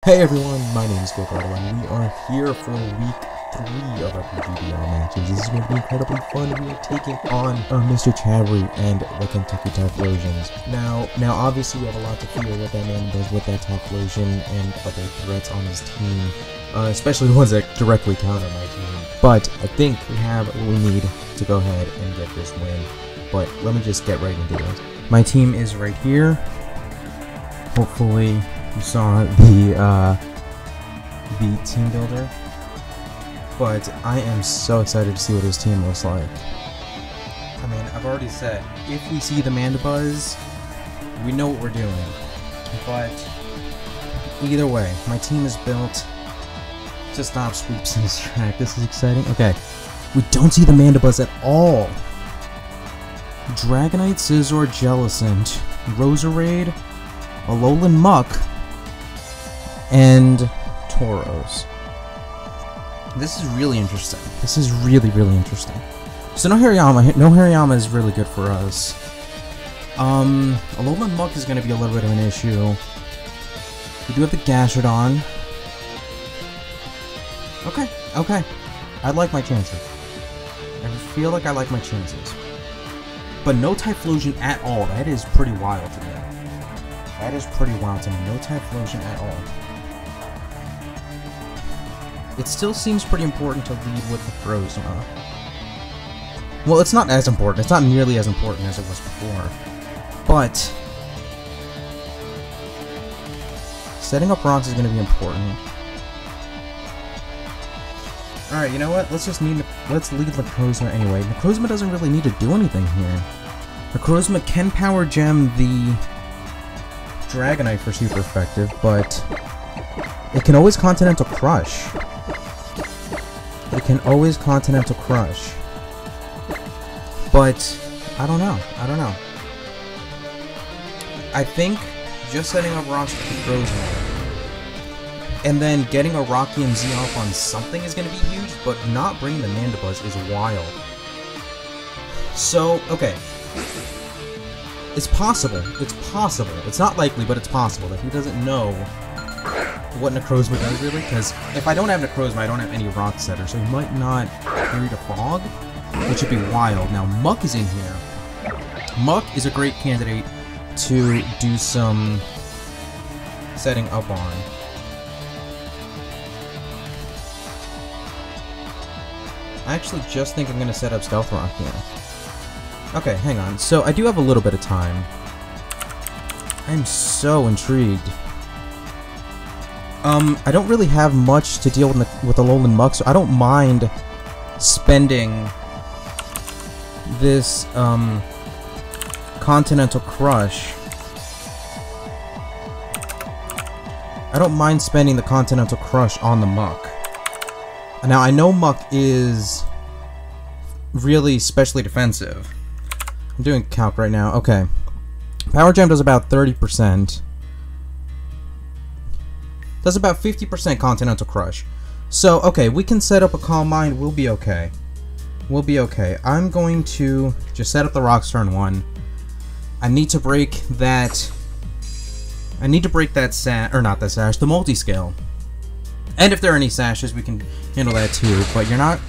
Hey everyone, my name is Brobats, and we are here for week 3 of our PGBL matches. This is going to be incredibly fun. We are taking on Mr. Chavry and the Kentucky Typhlosions. Now obviously we have a lot to fear what that man does with that Typhlosion and other threats on his team, especially the ones that directly counter my team. But I think we have what we need to go ahead and get this win. But let me just get right into it. My team is right here. Hopefully you saw the team builder, but I am so excited to see what his team looks like. I mean, I've already said, if we see the Mandibuzz, we know what we're doing, but either way, my team is built to stop sweeps in this track. This is exciting. Okay, we don't see the Mandibuzz at all. Dragonite, Scizor, Jellicent, Roserade, Alolan Muck, and Tauros. This is really interesting. This is really interesting. So no Hariyama. No Hariyama is really good for us. Alolan Muck is going to be a little bit of an issue. We do have the Gastrodon. Okay. I like my chances. I feel like I like my chances. But no Typhlosion at all. That is pretty wild to me. That is pretty wild to me. No Typhlosion at all. It still seems pretty important to lead with the Frozma. Well, it's not as important. It's not nearly as important as it was before. But setting up rocks is going to be important. Alright, you know what? Let's lead Necrozma anyway. Necrozma doesn't really need to do anything here. Necrozma can power gem the Dragonite for super effective, but it can always Continental Crush. It can always Continental Crush. But I don't know. I think just setting up rocks for Necrozma and then getting a Rocky and Z off on something is going to be huge, but not bringing the Mandibuzz is wild. So, okay. It's possible. It's not likely, but it's possible that he doesn't know what Necrozma does, really, because if I don't have Necrozma, I don't have any Rock Setter, so he might not carry the Fog, which would be wild. Now, Muck is in here. Muck is a great candidate to do some setting up on. I actually just think I'm going to set up Stealth Rock here. Okay, hang on. So, I do have a little bit of time. I'm so intrigued. I don't really have much to deal with Alolan Muck, so I don't mind spending this, Continental Crush. I don't mind spending the Continental Crush on the Muck. Now, I know Muck is really specially defensive. I'm doing calc right now. Okay. Power Gem does about 30%. Does about 50% Continental Crush. So, okay, we can set up a Calm Mind. We'll be okay. We'll be okay. I'm going to just set up the Rocks turn 1. I need to break that... I need to break that sash... Or not that sash, the multi-scale. And if there are any sashes, we can handle that too. But you're not...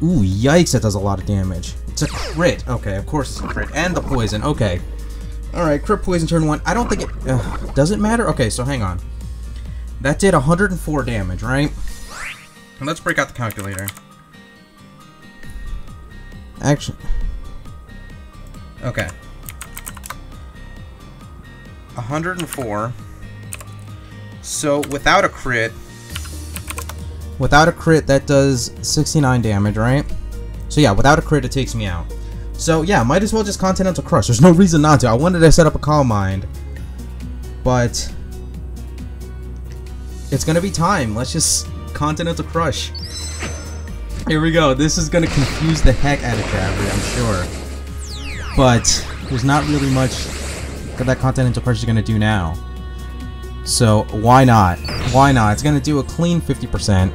Ooh, yikes, that does a lot of damage. It's a crit. Okay, of course it's a crit. And the poison. Okay. Alright, crit poison turn 1. I don't think it... does it matter? Okay, so hang on. That did 104 damage, right? And let's break out the calculator. Actually... Okay. 104. So, without a crit... Without a crit, that does 69 damage, right? So yeah, without a crit, it takes me out. So yeah, might as well just Continental Crush. There's no reason not to. I wanted to set up a Calm Mind, but it's gonna be time. Let's just Continental Crush. Here we go. This is gonna confuse the heck out of Chavry, I'm sure. But there's not really much that Continental Crush is gonna do now. So why not? Why not? It's gonna do a clean 50%.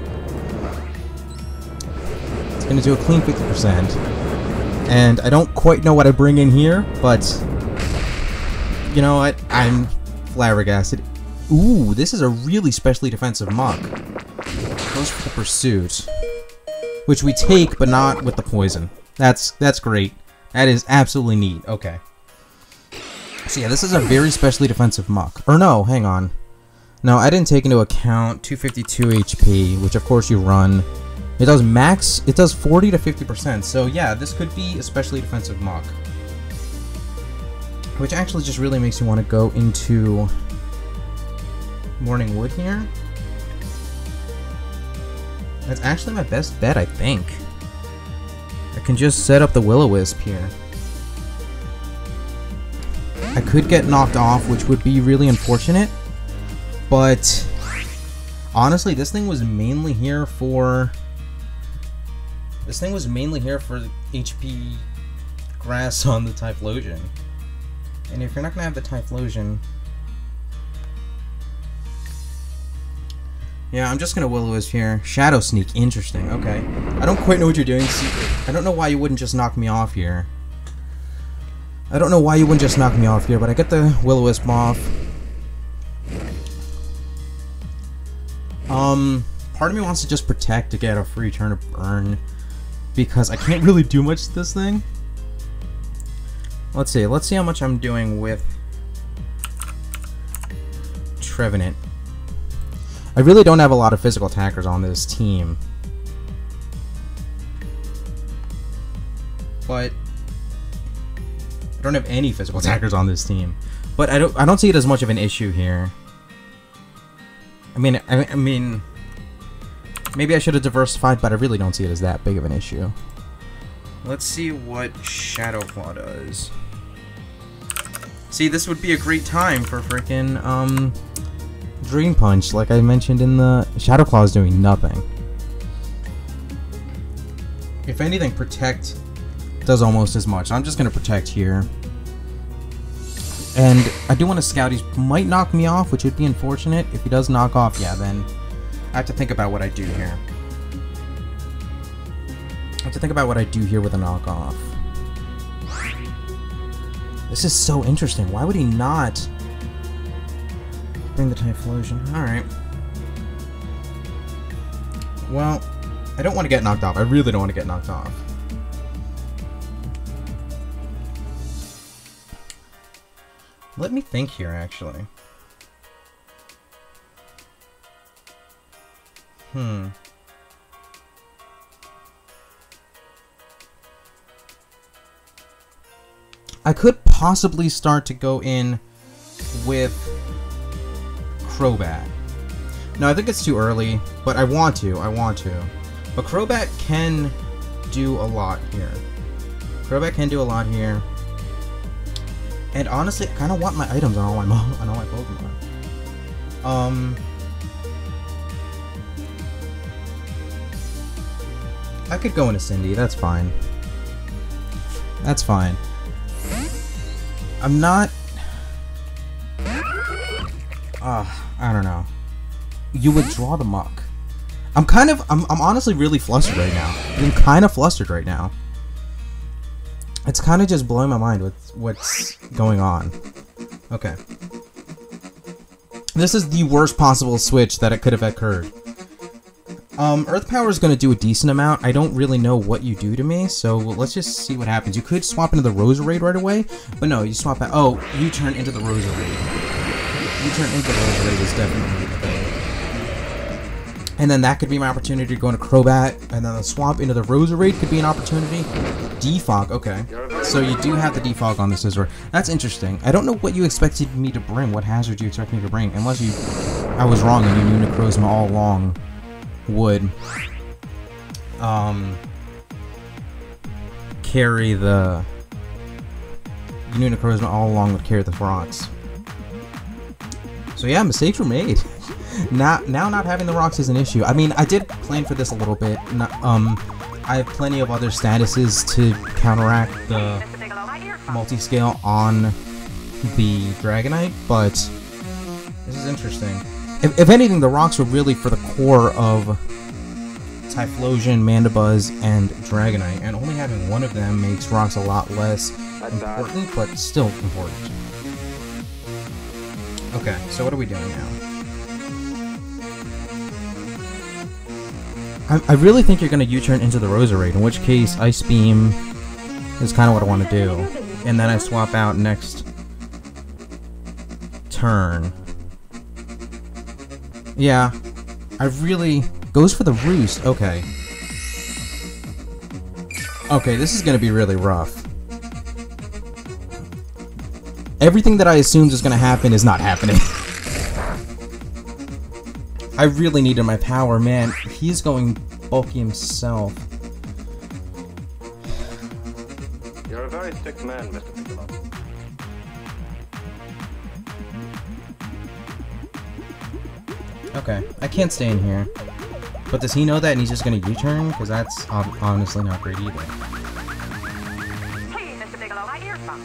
It's gonna do a clean 50%. And I don't quite know what I bring in here, but you know what? I'm flabbergasted. Ooh, this is a really specially defensive muck. Goes for the pursuit, which we take, but not with the poison. That's great. That is absolutely neat. Okay. So yeah, this is a very specially defensive muck. Or no, hang on. No, I didn't take into account 252 HP, which of course you run. It does max, it does 40 to 50%, so yeah, this could be a specially defensive muck. Which actually just really makes me want to go into Morning Wood here. That's actually my best bet, I think. I can just set up the Will-O-Wisp here. I could get knocked off, which would be really unfortunate, but honestly, this thing was mainly here for HP grass on the Typhlosion. And if you're not gonna have the Typhlosion, yeah, I'm just gonna Will-O-Wisp here. Shadow Sneak, interesting. Okay, I don't quite know what you're doing. See, I don't know why you wouldn't just knock me off here. I don't know why you wouldn't just knock me off here, but I get the Will-O-Wisp off. Part of me wants to just protect to get a free turn of burn, because I can't really do much to this thing. Let's see how much I'm doing with Trevenant. I really don't have a lot of physical attackers on this team, but I don't have any physical attackers on this team. But I don't see it as much of an issue here. I mean, maybe I should have diversified, but I really don't see it as that big of an issue. Let's see what Shadow Claw does. See, this would be a great time for freaking Drain Punch, like I mentioned in the... Shadow Claw is doing nothing. If anything, Protect does almost as much. I'm just gonna Protect here. And I do want to scout. He might knock me off, which would be unfortunate. If he does knock off, yeah, then I have to think about what I do here. I have to think about what I do here with a knockoff. This is so interesting. Why would he not bring the Typhlosion? Alright. Well, I don't want to get knocked off. I really don't want to get knocked off. Let me think here, actually. I could possibly start to go in with Crobat. No, I think it's too early, but I want to. But Crobat can do a lot here. And honestly, I kind of want my items on all my Pokemon. I could go into Cindy. That's fine. I'm not... I don't know. You withdraw the muck. I'm honestly really flustered right now. I'm kind of flustered right now. It's kind of just blowing my mind with what's going on. Okay. This is the worst possible switch that it could have occurred. Earth Power is going to do a decent amount. I don't really know what you do to me, so let's just see what happens. You could swap into the Roserade right away, but no, you swap out. Oh, you turn into the Roserade. Is definitely the thing. And then that could be my opportunity to go into Crobat, and then the swap into the Roserade could be an opportunity. Defog, okay. So you do have the Defog on the Scizor. That's interesting. I don't know what you expected me to bring. What hazard you expect me to bring? Unless I was wrong and you knew Necrozma all along would carry the... You knew Necrozma all along would carry the rocks. So yeah, mistakes were made. Now not having the rocks is an issue. I mean, I did plan for this a little bit. I have plenty of other statuses to counteract the multi-scale on the Dragonite, but this is interesting. If anything, the rocks were really for the core of Typhlosion, Mandibuzz, and Dragonite, and only having one of them makes rocks a lot less important, but still important. Okay, so what are we doing now? I really think you're going to U-turn into the Roserade, in which case Ice Beam is kind of what I want to do. And then I swap out next turn. Yeah, I really... Goes for the Roost, okay. Okay, this is going to be really rough. Everything that I assumed was going to happen is not happening. I really needed my power, man. He's going bulky himself. You're a very thick man, Mr. Piccolo. Okay, I can't stay in here. But does he know that and he's just gonna U-turn? Because that's honestly not great either. Hey, Mr. Bigelow, my earphone.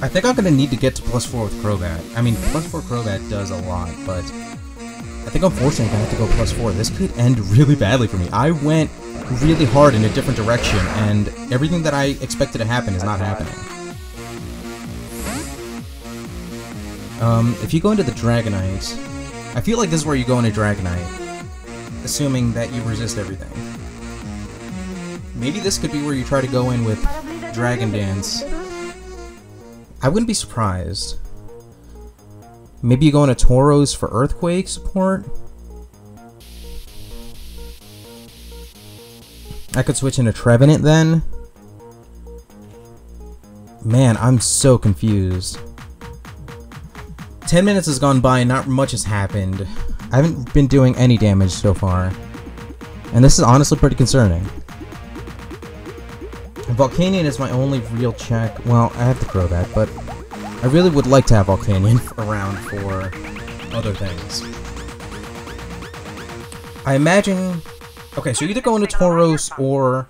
I think I'm gonna need to get to +4 with Crobat. I mean, +4 Crobat does a lot, but I think unfortunately I'm gonna have to go +4. This could end really badly for me. I went really hard in a different direction, and everything that I expected to happen is not happening. If you go into the Dragonite, I feel like this is where you go into Dragonite, assuming that you resist everything. Maybe this could be where you try to go in with Dragon Dance. I wouldn't be surprised. Maybe you go into Tauros for Earthquake support? I could switch into Trevenant then? Man, I'm so confused. 10 minutes has gone by and not much has happened. I haven't been doing any damage so far. And this is honestly pretty concerning. Volcanion is my only real check. Well, I have to throw that, but I really would like to have Volcanion around for other things. I imagine... Okay, so you either go into Tauros or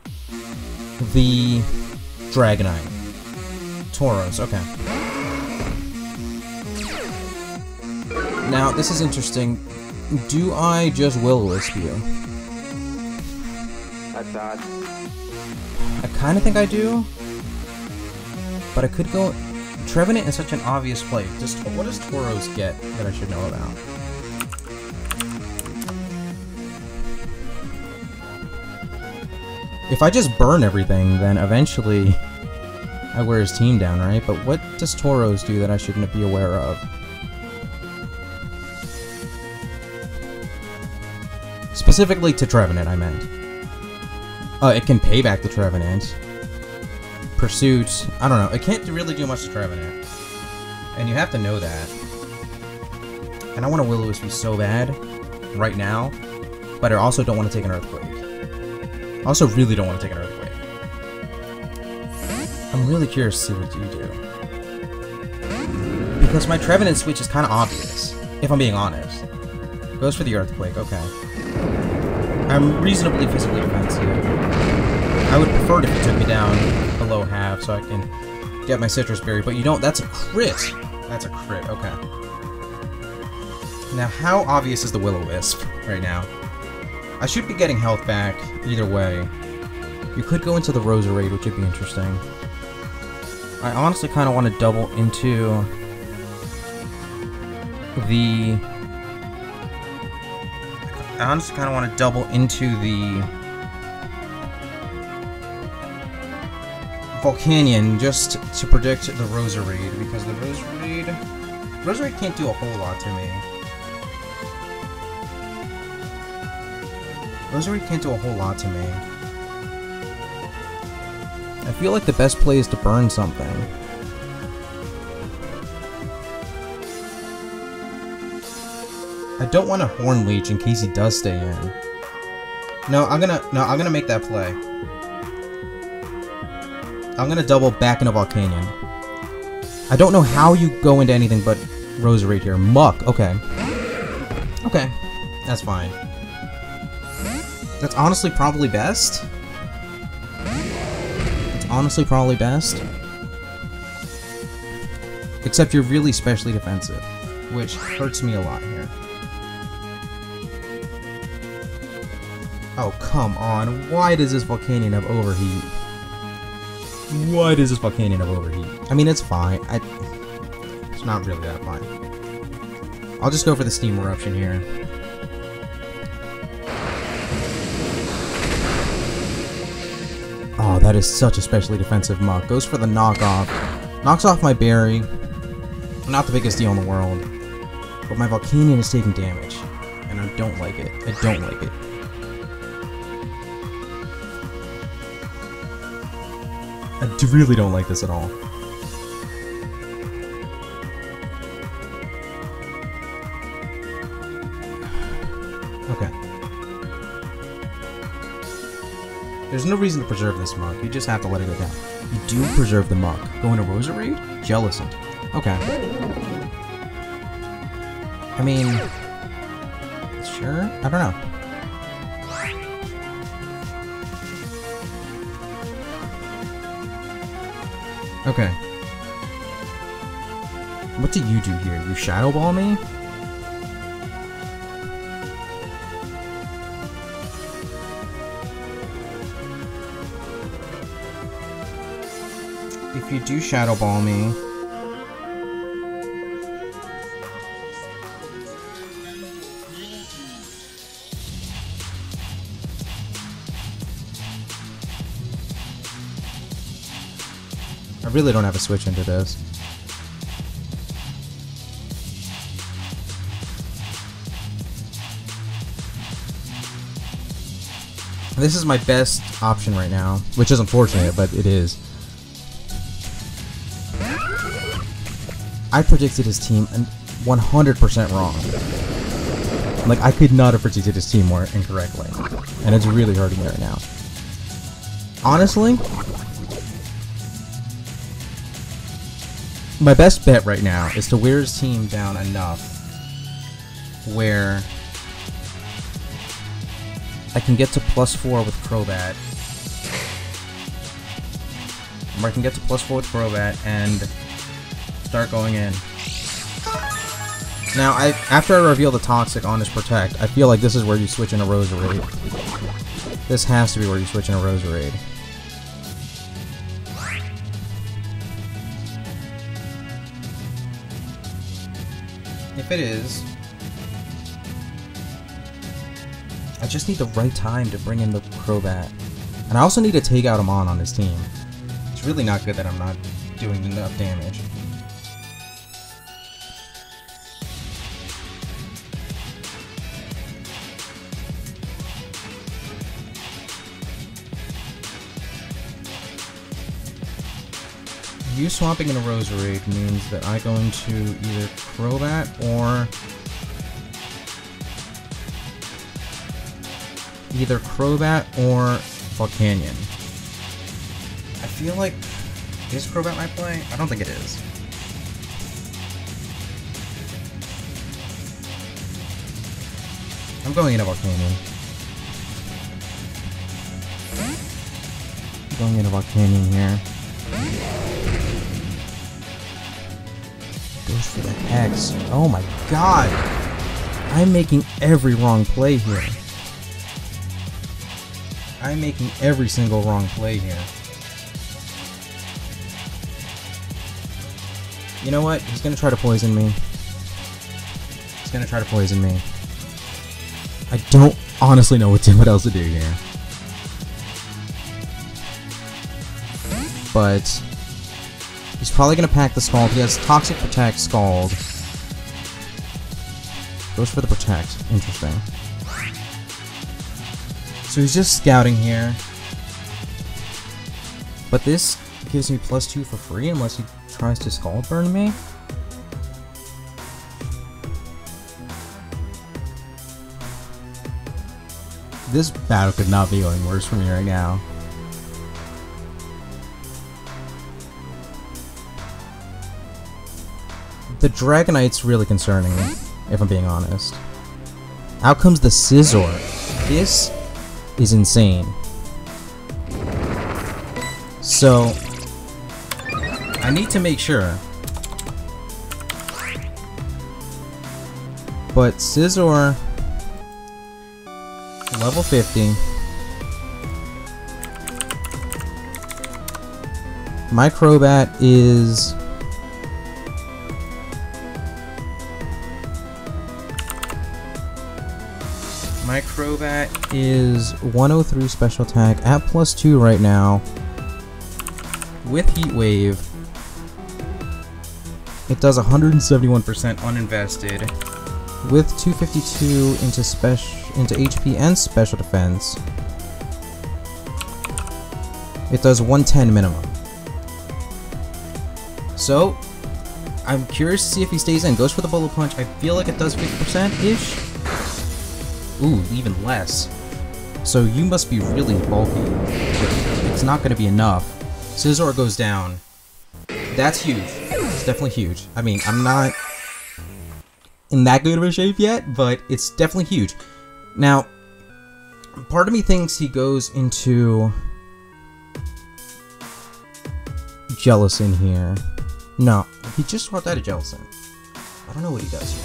the Dragonite. Tauros, okay. Now, this is interesting. Do I just Will-O-Wisp you? That's odd. I kind of think I do. But I could go... Trevenant is such an obvious play. What does Tauros get that I should know about? If I just burn everything, then eventually I wear his team down, right? But what does Tauros do that I shouldn't be aware of? Specifically to Trevenant, I meant. It can pay back the Trevenant. Pursuit, I don't know. It can't really do much to Trevenant. And you have to know that. And I want to Will-O-Wisp you so bad right now, but I also don't want to take an Earthquake. I also really don't want to take an Earthquake. I'm really curious to see what you do. Because my Trevenant switch is kind of obvious, if I'm being honest. Goes for the Earthquake, okay. I'm reasonably physically defensive. I would prefer it if you took me down below half so I can get my Citrus Berry, but you don't. That's a crit. That's a crit, okay. Now, how obvious is the Will-O-Wisp right now? I should be getting health back either way. You could go into the Roserade, which would be interesting. I honestly kind of want to double into the... I honestly kind of want to double into the Volcanion just to predict the Roserade, because the Roserade can't do a whole lot to me. Roserade can't do a whole lot to me. I feel like the best play is to burn something. I don't want to Horn Leech in case he does stay in. No, I'm gonna make that play. I'm gonna double back into Volcanion. I don't know how you go into anything but Roserade here. Muck, okay. Okay, that's fine. That's honestly probably best. It's honestly probably best. Except you're really specially defensive, which hurts me a lot here. Oh, come on. Why does this Volcanion have Overheat? Why does this Volcanion have Overheat? I mean, it's fine. It's not really that fine. I'll just go for the Steam Eruption here. Oh, that is such a specially defensive muck. Goes for the knockoff. Knocks off my berry. Not the biggest deal in the world. But my Volcanion is taking damage. And I don't like it. I don't like it. I really don't like this at all. Okay. There's no reason to preserve this muck. You just have to let it go down. You do preserve the muck. Go into Roserade? Jellicent. Okay. I mean... Sure? I don't know. Okay. What do you do here? You Shadow Ball me? If you do Shadow Ball me... I really don't have a switch into this. This is my best option right now, which is unfortunate, but it is. I predicted his team 100% wrong. Like, I could not have predicted his team more incorrectly. And it's really hurting me right now. Honestly, my best bet right now is to wear his team down enough where I can get to +4 with Crobat. Where I can get to +4 with Crobat and start going in. Now, after I reveal the Toxic on his Protect, I feel like this is where you switch into Roserade. This has to be where you switch into Roserade. If it is, I just need the right time to bring in the Crobat. And I also need to take out Amon on his team. It's really not good that I'm not doing enough damage. You swapping in a Roserade means that I go into either Crobat or... Volcanion. I feel like... Is Crobat my play? I don't think it is. I'm going into Volcanion. I'm going into Volcanion here. Goes for the Hex. Oh my god! I'm making every wrong play here. I'm making every single wrong play here. You know what? He's gonna try to poison me. He's gonna try to poison me. I don't honestly know what else to do here. But he's probably gonna pack the Scald. He has Toxic Protect, Scald. Goes for the Protect. Interesting. So he's just scouting here. But this gives me +2 for free unless he tries to Scald Burn me. This battle could not be going worse for me right now. The Dragonite's really concerning me, if I'm being honest. Out comes the Scizor. This is insane. So, I need to make sure. But Scizor, level 50. My Crobat is My Crobat is 103 special attack at +2 right now. With Heat Wave, it does 171% uninvested. With 252 into HP and special defense, it does 110 minimum. So, I'm curious to see if he stays in. Goes for the Bullet Punch. I feel like it does 50%-ish. Ooh, even less. So you must be really bulky. It's not going to be enough. Scizor goes down. That's huge. It's definitely huge. I mean, I'm not in that good of a shape yet, but it's definitely huge. Now, part of me thinks he goes into Jellicent here. No, he just swapped out of Jellicent. I don't know what he does here.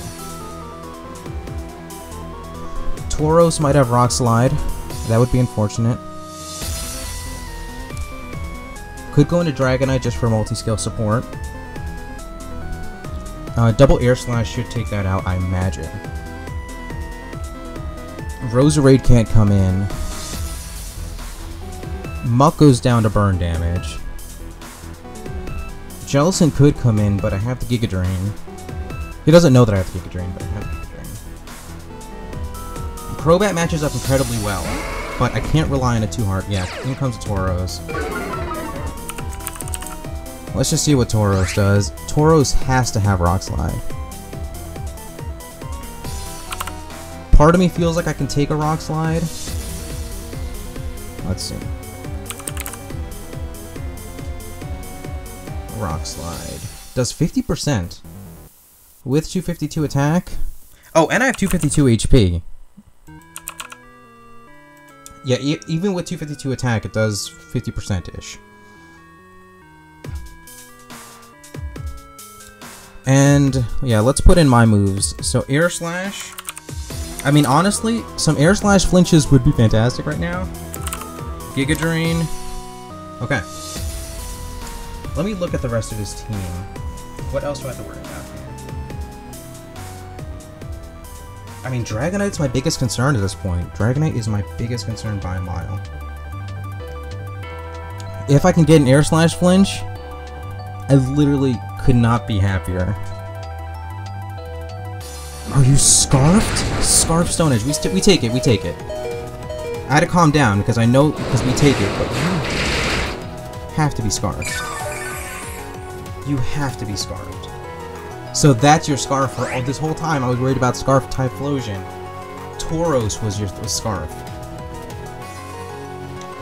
Tauros might have Rock Slide. That would be unfortunate. Could go into Dragonite just for multi-skill support. Double Air Slash should take that out, I imagine. Roserade can't come in. Muck goes down to burn damage. Jellicent could come in, but I have the Giga Drain. He doesn't know that I have the Giga Drain, but I have the Giga Drain. Crobat matches up incredibly well, but I can't rely on a 2-heart. Yeah, in comes Tauros. Let's just see what Tauros does. Tauros has to have Rock Slide. Part of me feels like I can take a Rock Slide. Let's see. Rock Slide. Does 50%. With 252 attack. Oh, and I have 252 HP. Yeah, even with 252 attack, it does 50%-ish. And, yeah, let's put in my moves. So, Air Slash. I mean, honestly, some Air Slash flinches would be fantastic right now. Giga Drain. Okay. Let me look at the rest of his team. What else do I have to worry about here? I mean, Dragonite's my biggest concern at this point. Dragonite is my biggest concern by a mile. If I can get an Air Slash flinch, I literally could not be happier. Are you Scarfed? Scarf Stone Edge. We take it, we take it. I had to calm down because I know, because we take it, but you have to be Scarfed. You have to be Scarfed. So that's your Scarf for this whole time. I was worried about Scarf Typhlosion. Tauros was your Scarf.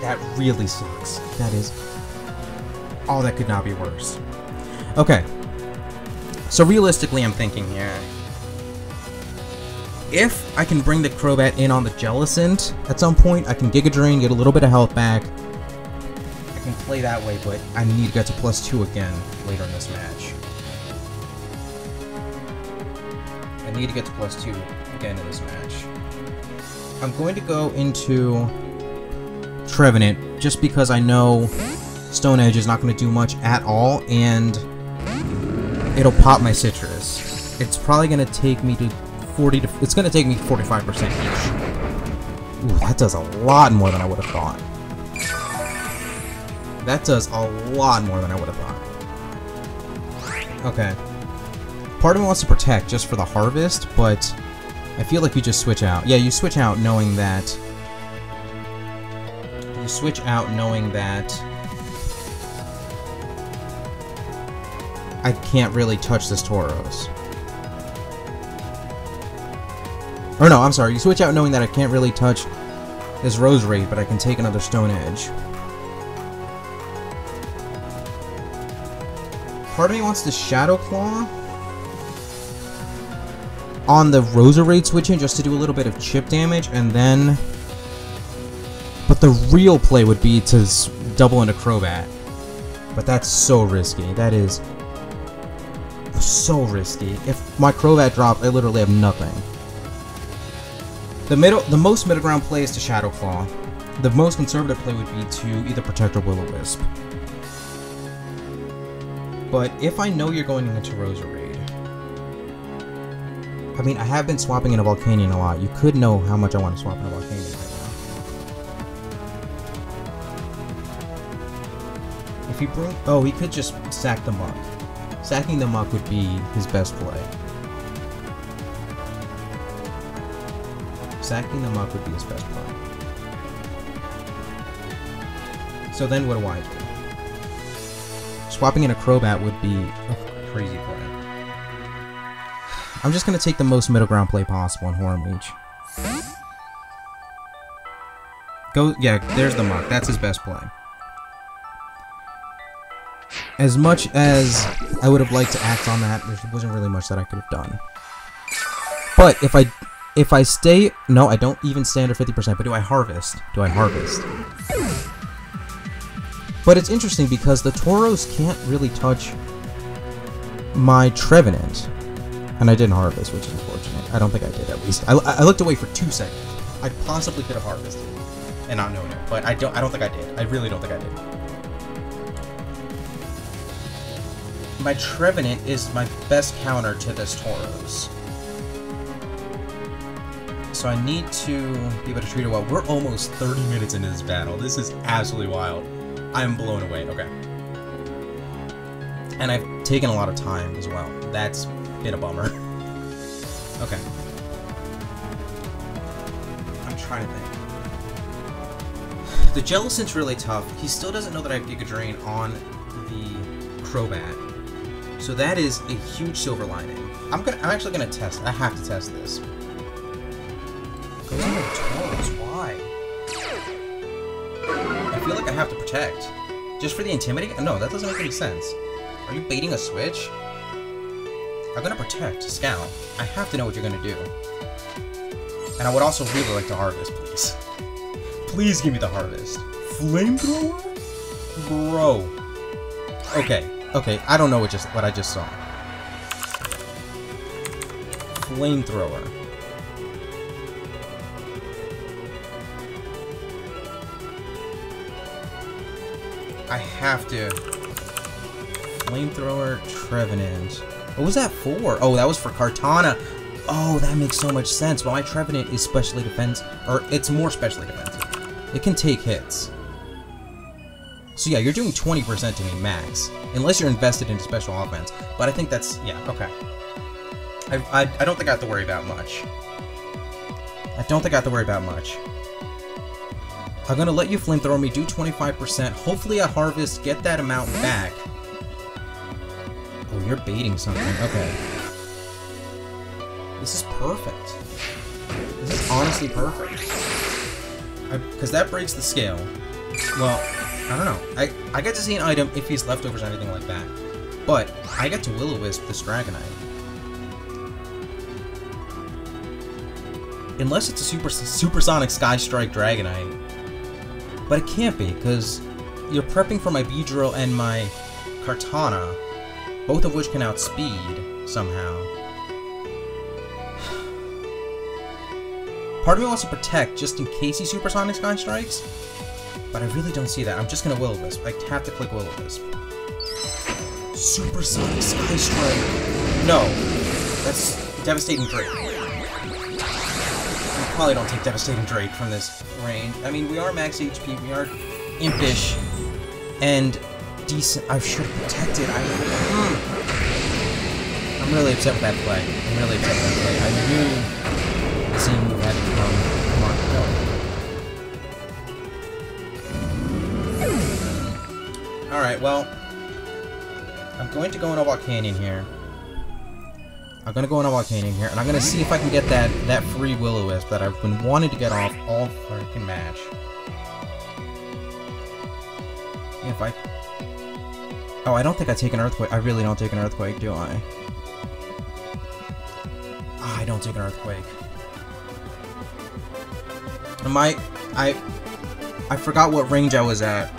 That really sucks. That is... Oh, that could not be worse. Okay. So realistically, I'm thinking here. If I can bring the Crobat in on the Jellicent, at some point, I can Giga Drain, get a little bit of health back. I can play that way, but I need to get to +2 again later in this match. I need to get to +2 again in this match. I'm going to go into Trevenant, just because I know Stone Edge is not going to do much at all, and it'll pop my Citrus. It's probably going to take me to 40 to... It's going to take me 45% each. Ooh, that does a lot more than I would have thought. That does a lot more than I would have thought. Okay. Part of me wants to protect just for the harvest, but I feel like you just switch out. Yeah, you switch out knowing that... You switch out knowing that... I can't really touch this Tauros. Or no, I'm sorry. You switch out knowing that I can't really touch this Roserade, but I can take another Stone Edge. Part of me wants to Shadow Claw on the Roserade switch in just to do a little bit of chip damage, and then... But the real play would be to double into Crobat. But that's so risky. That is so risky. If my Crobat dropped, I literally have nothing. The most middle ground play is to Shadow Claw. The most conservative play would be to either Protect or Will-O-Wisp. But if I know you're going into Roserade, I mean, I have been swapping in a Volcanion a lot. You could know how much I want to swap in a Volcanion right now. If he bring... Oh, he could just sack the Muck. Sacking the Muck would be his best play. Sacking the Muck would be his best play. So then what do I do? Swapping in a Crobat would be a crazy play. I'm just gonna take the most middle ground play possible in Hornleech. Go, yeah, there's the Muck. That's his best play. As much as I would have liked to act on that, there wasn't really much that I could have done. But if I stay, no, I don't even stay under 50%. But do I harvest? Do I harvest? But it's interesting because the Tauros can't really touch my Trevenant. And I didn't harvest, which is unfortunate. I don't think I did, at least. I looked away for 2 seconds. I possibly could have harvested and not known it, but I don't think I did. I really don't think I did. My Trevenant is my best counter to this Tauros. So I need to be able to treat it well. We're almost 30 minutes into this battle. This is absolutely wild. I'm blown away. Okay. And I've taken a lot of time as well. That's been a bummer. Okay. I'm trying to think. The Jellicent's really tough. He still doesn't know that I have Giga Drain on the Crobat. So that is a huge silver lining. I'm actually gonna test. I have to test this. Goes into Tauros. Why? I feel like I have to protect. Just for the Intimidate? No, that doesn't make any sense. Are you baiting a switch? I'm gonna protect, Scout. I have to know what you're gonna do. And I would also really like to harvest, please. Please give me the harvest. Flamethrower? Bro. Okay. Okay, I don't know what I just saw. Flamethrower. I have to. Flamethrower, Trevenant. What was that for? Oh, that was for Kartana. Oh, that makes so much sense. But my Trevenant is specially defensive, or it's more specially defensive. It can take hits. So yeah, you're doing 20% to me max, unless you're invested into special offense. But I think that's, yeah, okay. I don't think I have to worry about much. I don't think I have to worry about much. I'm gonna let you Flamethrower me, do 25%. Hopefully I harvest, get that amount back. Oh, you're baiting something. Okay. This is perfect. This is honestly perfect. Because that breaks the scale. Well, I don't know. I get to see an item if he's leftovers or anything like that. But I get to Will-O-Wisp this Dragonite. Unless it's a Supersonic Sky Strike Dragonite. But it can't be, because you're prepping for my Beedrill and my Kartana, both of which can outspeed somehow. Part of me wants to protect just in case he Supersonic Sky Strikes, but I really don't see that. I'm just gonna Will-O-Wisp. I have to click Will-O-Wisp. Supersonic Sky Strike! No! That's Devastating Drake. We probably don't take Devastating Drake from this range. I mean, we are max HP, we are impish, and decent. I should have protected. I'm really upset with that play. I'm really upset with that play. I knew seeing you had to come. Come on, go. Alright, well, I'm going to go in a Volcanion here. I'm going to go in a Volcanion here, and I'm going to see if I can get that free Will-O-Wisp that I've been wanting to get off all freaking match. If I... Oh, I don't think I take an Earthquake. I really don't take an Earthquake, do I? I don't take an Earthquake. I forgot what range I was at.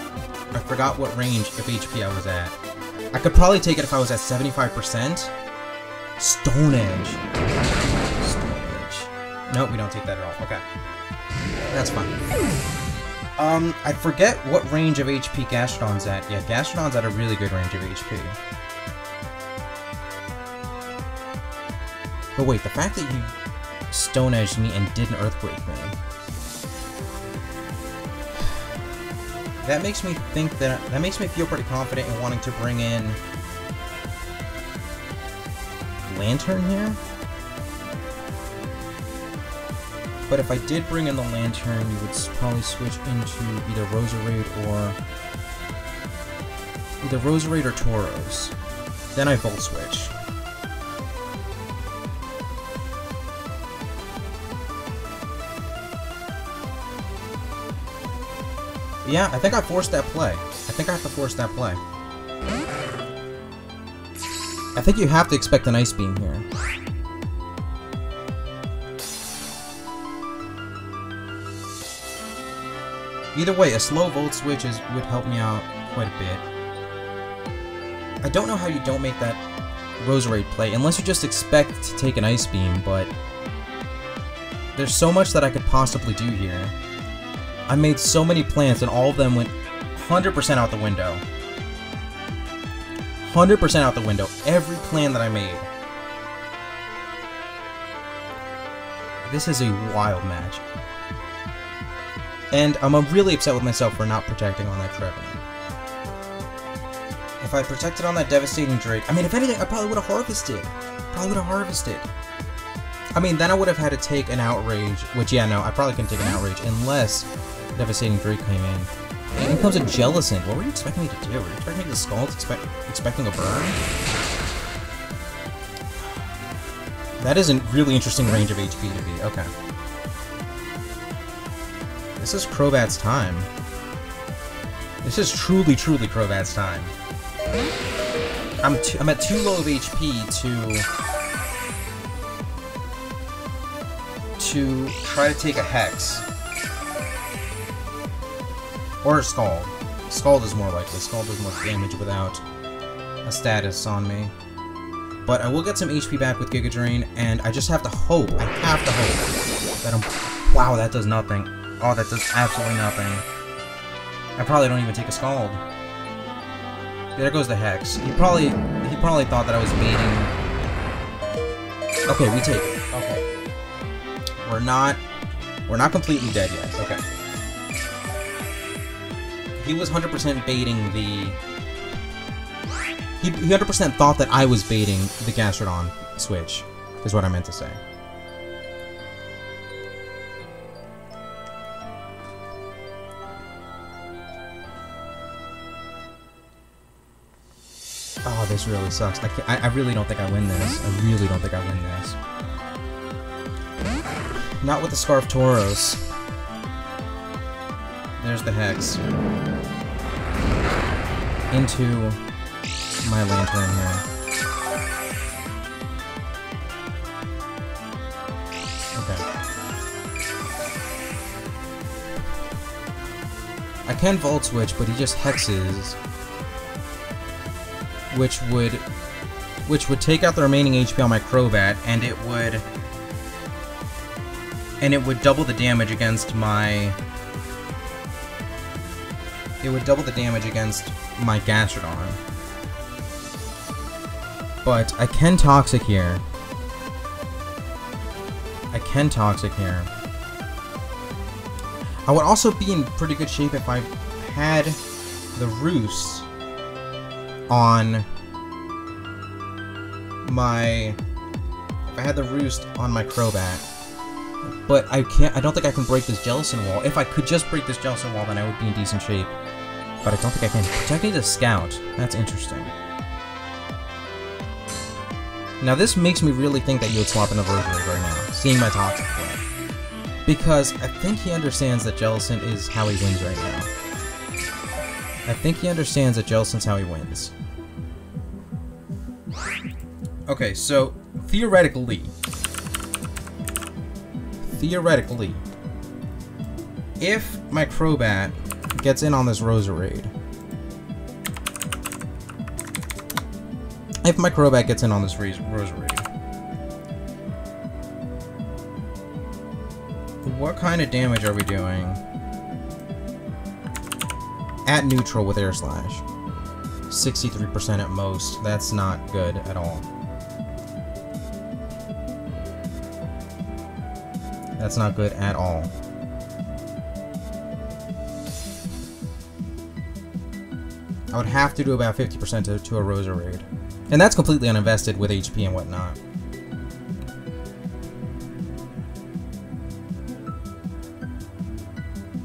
I forgot what range of HP I was at. I could probably take it if I was at 75%. Stone Edge. Stone Edge. Nope, we don't take that at all. Okay. That's fine. I forget what range of HP Gastrodon's at. Yeah, Gastrodon's at a really good range of HP. But wait, the fact that you Stone Edged me and didn't Earthquake me, that makes me think that makes me feel pretty confident in wanting to bring in Lantern here. But if I did bring in the Lantern, you would probably switch into either Roserade or Tauros. Then I Volt Switch. Yeah, I think I forced that play. I think I have to force that play. I think you have to expect an Ice Beam here. Either way, a slow Volt Switch would help me out quite a bit. I don't know how you don't make that Roserade play, unless you just expect to take an Ice Beam, but there's so much that I could possibly do here. I made so many plans, and all of them went 100% out the window. 100% out the window. Every plan that I made. This is a wild match. And I'm really upset with myself for not protecting on that Trevenant. If I protected on that Devastating Drake, I mean, if anything, I probably would have harvested. I mean, then I would have had to take an Outrage, which, yeah, no, I probably couldn't take an Outrage unless Devastating Drake came in. And in comes a Jellicent. What were you expecting me to do? Were you expecting me to Scald? Expecting a burn? That is a really interesting range of HP to be. Okay. This is Crobat's time. This is truly, truly Crobat's time. I'm at too low of HP to try to take a Hex. Or a Scald. Scald is more likely. Scald does more damage without a status on me. But I will get some HP back with Giga Drain, and I just have to hope, I have to hope, that I'm... Wow, that does nothing. Oh, that does absolutely nothing. I probably don't even take a Scald. There goes the Hex. He probably thought that I was baiting... Okay, we take it. Okay. We're not completely dead yet. Okay. He was 100% baiting the... He 100% thought that I was baiting the Gastrodon switch, is what I meant to say. Oh, this really sucks. I really don't think I win this. I really don't think I win this. Not with the Scarf Tauros. There's the Hex. Into my Lantern here. Okay. I can Volt Switch, but he just Hexes. Which would take out the remaining HP on my Crobat, and it would double the damage against my... It would double the damage against my Gastrodon. But I can Toxic here. I would also be in pretty good shape if I had the Roost on my... If I had the Roost on my Crobat. But I don't think I can break this Jellicent wall. If I could just break this Jellicent wall, then I would be in decent shape. But I don't think I can. Protecting the Scout. That's interesting. Now this makes me really think that you would swap in a Roserade right now, seeing my Toxic play. Because I think he understands that Jellicent is how he wins right now. I think he understands that Jellicent's how he wins. Okay, so theoretically, if my Crobat gets in on this Roserade, what kind of damage are we doing at neutral with Air Slash? 63% at most. That's not good at all. That's not good at all. I would have to do about 50% to a Roserade. And that's completely uninvested with HP and whatnot.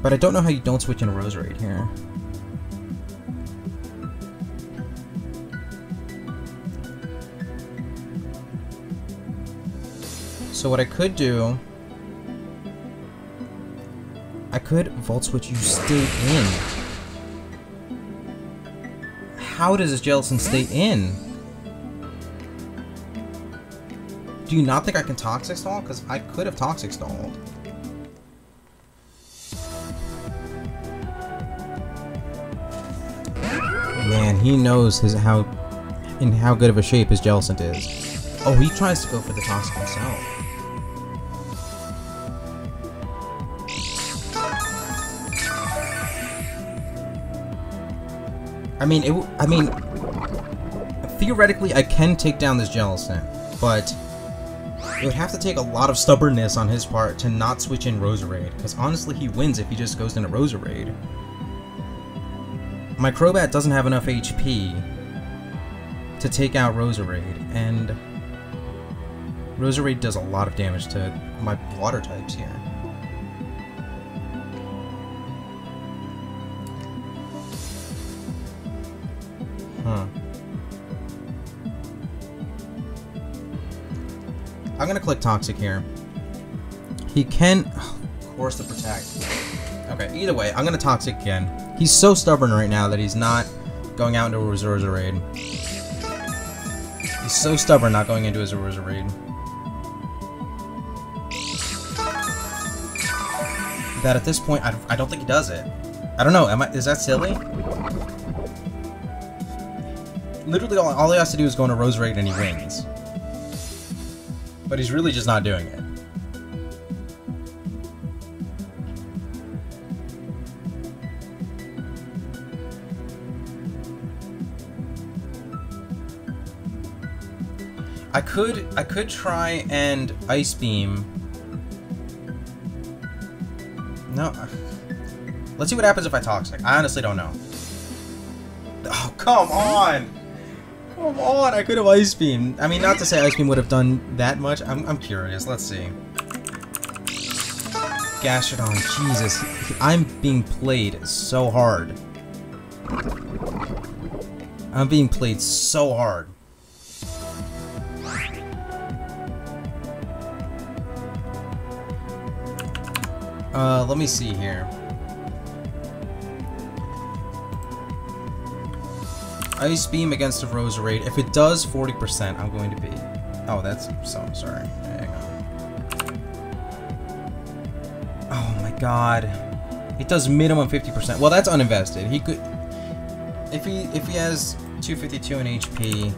But I don't know how you don't switch in a Roserade here. So what I could do... I could Volt Switch you stay in. How does this Jellicent stay in? Do you not think I can Toxic Stall? Because I could have Toxic Stalled. Man, he knows how good of a shape his Jellicent is. Oh, he tries to go for the Toxic himself. I mean, theoretically, I can take down this Jellicent, but it would have to take a lot of stubbornness on his part to not switch in Roserade, because honestly, he wins if he just goes into Roserade. My Crobat doesn't have enough HP to take out Roserade, and Roserade does a lot of damage to my water types here. Huh. I'm gonna click Toxic here. He can... Oh, of course, the Protect. Okay, either way, I'm gonna Toxic again. He's so stubborn right now that he's not going out into a Roserade. He's so stubborn not going into his Roserade. That at this point, I don't think he does it. I don't know, is that silly? Literally, all he has to do is go into Roserade and he wins. But he's really just not doing it. I could try and Ice Beam. No. Let's see what happens if I Toxic. I honestly don't know. Oh, come on! Come on, I could have Ice Beam. I mean, not to say Ice Beam would have done that much. I'm curious. Let's see. Gastrodon, Jesus. I'm being played so hard. I'm being played so hard. Let me see here. Ice Beam against a Roserade. If it does 40%, I'm going to be... Oh, that's... So sorry. Hang on. Oh my god. It does minimum 50%. Well, that's uninvested. He could... If he has 252 in HP...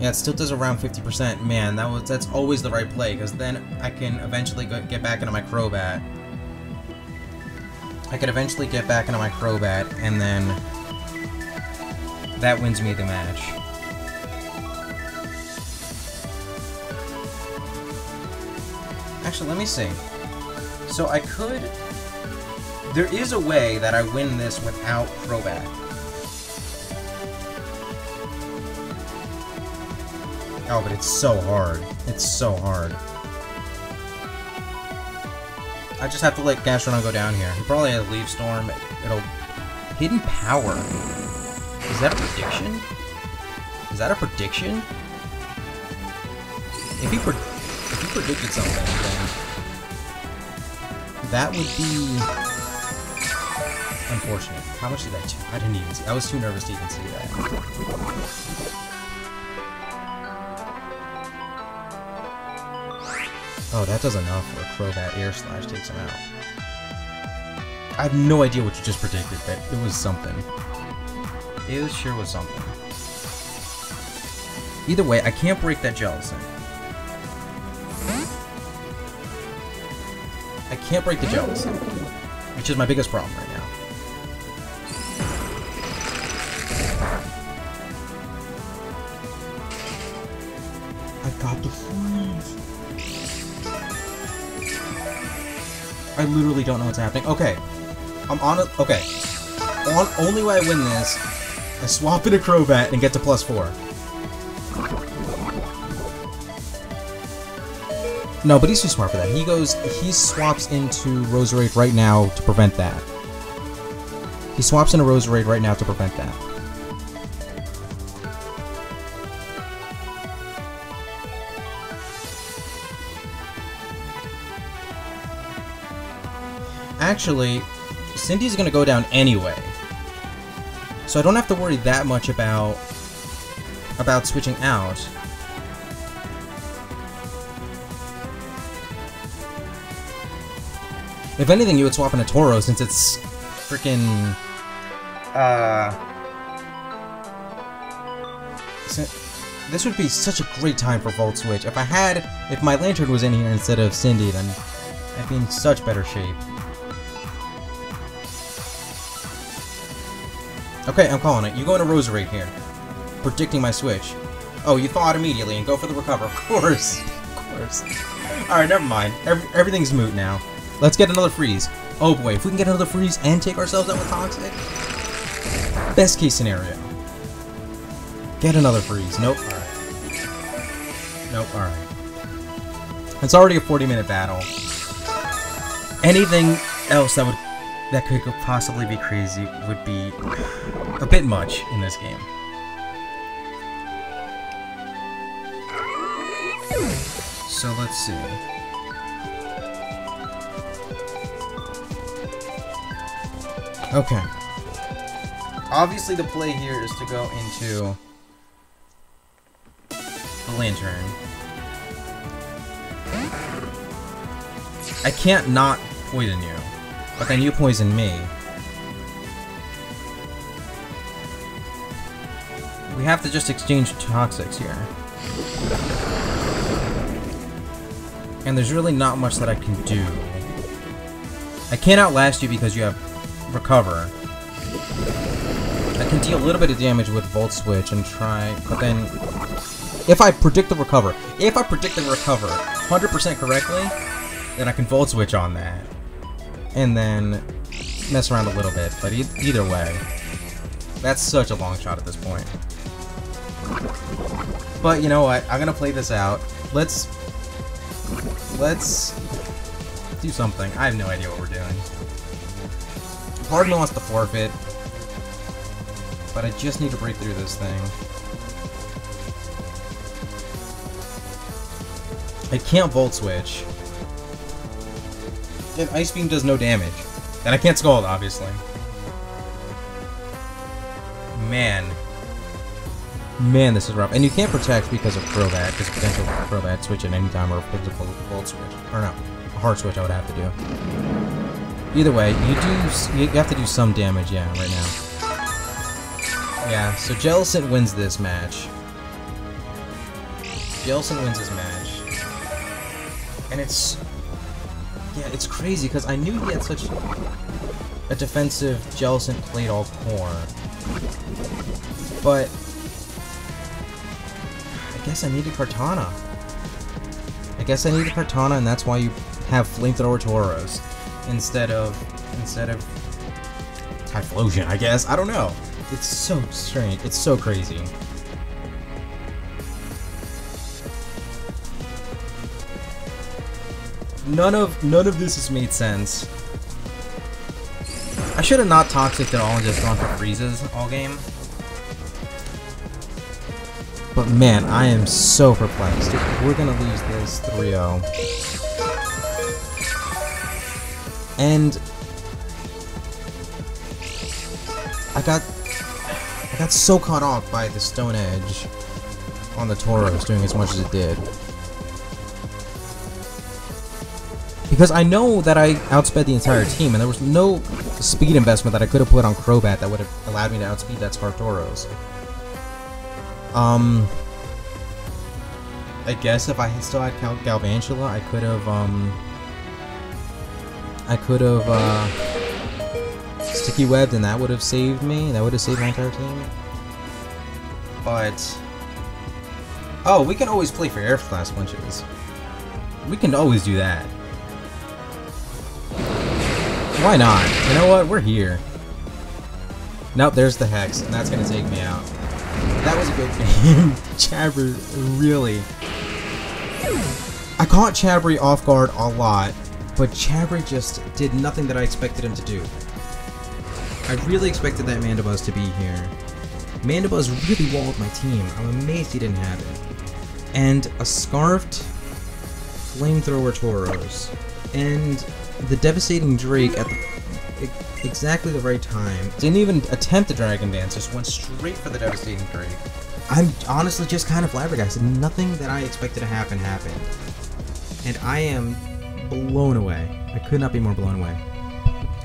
Yeah, it still does around 50%. Man, that's always the right play, because then I can eventually get back into my Crobat. I could eventually get back into my Crobat, and then... That wins me the match. Actually, let me see. So I could... There is a way that I win this without Crobat. Oh, but it's so hard. It's so hard. I just have to let Gastrodon go down here. He probably has Leaf Storm. It'll... Hidden Power. Is that a prediction? Is that a prediction? If he predicted something, then that would be unfortunate. How much did that do? I didn't even see. I was too nervous to even see that. Oh, that does enough for a Crobat Air Slash takes him out. I have no idea what you just predicted, but it was something. It sure was something. Either way, I can't break that Jellicent. I can't break the Jellicent, which is my biggest problem right now. I got the freeze. I literally don't know what's happening. Okay. I'm on it. Okay. Only way I win this, I swap into Crobat and get to +4. No, but he's too smart for that. He swaps into Roserade right now to prevent that. He swaps into Roserade right now to prevent that. Actually, Cindy's gonna go down anyway. So I don't have to worry that much about switching out. If anything, you would swap in a Toro since it's freaking this would be such a great time for Volt Switch. If my Lantern was in here instead of Cindy, then I'd be in such better shape. Okay, I'm calling it. You go into Roserade here. Predicting my switch. Oh, you thaw out immediately and go for the recover. Of course. Of course. Alright, never mind. Everything's moot now. Let's get another freeze. Oh boy, if we can get another freeze and take ourselves out with Toxic. Best case scenario. Get another freeze. Nope. Alright. Nope. Alright. It's already a 40-minute battle. Anything else that could possibly be crazy would be a bit much in this game. So let's see. Okay. Obviously the play here is to go into the Lantern. I can't not poison you, but then you poison me. We have to just exchange Toxics here. And there's really not much that I can do. I can't outlast you because you have Recover. I can deal a little bit of damage with Volt Switch and try, but then if I predict the recover 100% correctly, then I can Volt Switch on that. And then mess around a little bit, but either way, that's such a long shot at this point. But you know what? I'm gonna play this out. Let's do something. I have no idea what we're doing. Part of me wants to forfeit, but I just need to break through this thing. I can't Volt Switch. And Ice Beam does no damage. And I can't Scald, obviously. Man, this is rough. And you can't protect because of Crobat. There's potential for Crobat switch at any time or a physical Volt Switch. Or no, a Hard Switch I would have to do. Either way, you have to do some damage, yeah, right now. Yeah, so Jellicent wins this match. Jellicent wins this match. And it's crazy because I knew he had such a defensive Jellicent played all core. But I guess I needed Kartana. And that's why you have Flamethrower Tauros instead of Typhlosion, I guess. I don't know. It's so strange. It's so crazy. None of this has made sense. I should have not Toxic at all and just gone for freezes all game. But man, I am so perplexed. We're gonna lose this 3-0. And I got so caught off by the Stone Edge on the Tauros doing as much as it did. Because I know that I outsped the entire team, and there was no speed investment that I could have put on Crobat that would have allowed me to outspeed that Spark Tauros. I guess if I still had Galvantula, I could have Sticky Webbed, and that would have saved me. That would have saved my entire team. But oh, we can always play for Air Blast Punches. We can always do that. Why not? You know what? We're here. Nope, there's the Hex, and that's gonna take me out. That was a good game. Chabri, really. I caught Chabri off guard a lot, but Chabri just did nothing that I expected him to do. I really expected that Mandibuzz to be here. Mandibuzz really walled my team. I'm amazed he didn't have it. And a Scarfed Flamethrower Tauros. And the Devastating Drake at exactly the right time. Didn't even attempt the Dragon Dance, just went straight for the Devastating Drake. I'm honestly just kind of flabbergasted. Nothing that I expected to happen happened. And I am blown away. I could not be more blown away.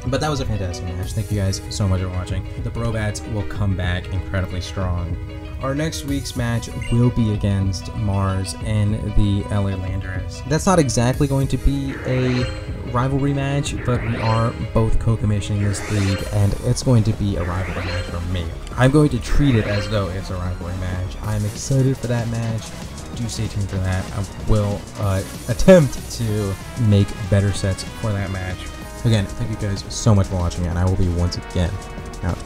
But that was a fantastic match. Thank you guys so much for watching. The Brobats will come back incredibly strong. Our next week's match will be against Mars and the LA Landers. That's not exactly going to be a rivalry match, but we are both co-commissioning this league, and it's going to be a rivalry match for me. I'm going to treat it as though it's a rivalry match. I'm excited for that match. Do stay tuned for that. I will attempt to make better sets for that match. Again, thank you guys so much for watching, and I will be once again out.